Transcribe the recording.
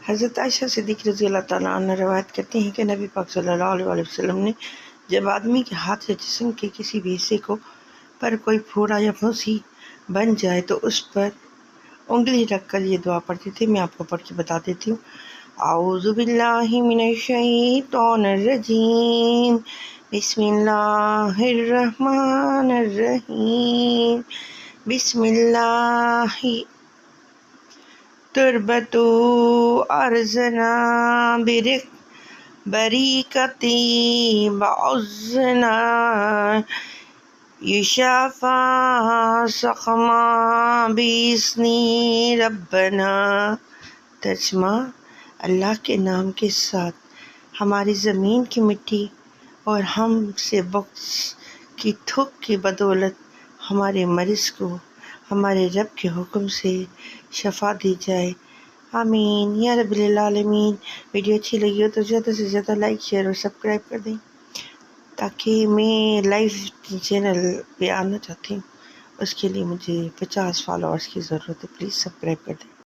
حضرت عائشہ صدیق رضی اللہ تعالیٰ عنہ روایت کرتے ہیں کہ نبی پاک صلی اللہ علیہ وسلم نے جب آدمی کے ہاتھ یا جسم کے کسی بھی حصے پر کوئی پھوڑا یا پھوسی بن جائے تو اس پر انگلی رکھ کر یہ دعا پڑھتے تھے. میں آپ کو پڑھ کے بتا دیتی ہوں. اعوذ باللہ من الشیطان الرجیم بسم اللہ الرحمن الرحیم بسم اللہ تربت ارزنا بریکتی بعضنا یشافا سخما بیسنی ربنا. ترجمہ: اللہ کے نام کے ساتھ ہماری زمین کی مٹی اور ہم سے بغض کی تھوک کی بدولت ہمارے مرض کو ہمارے رب کے حکم سے شفا دی جائے. آمین یا رب العالمین. ویڈیو اچھی لگی ہو تو زیادہ سے زیادہ لائک، شیئر اور سبسکرائب کر دیں تاکہ میں لائیو چینل پہ آنا چاہتی ہوں. اس کے لیے مجھے 50 فالوورز کی ضرورت ہے. پلیز سبسکرائب کر دیں.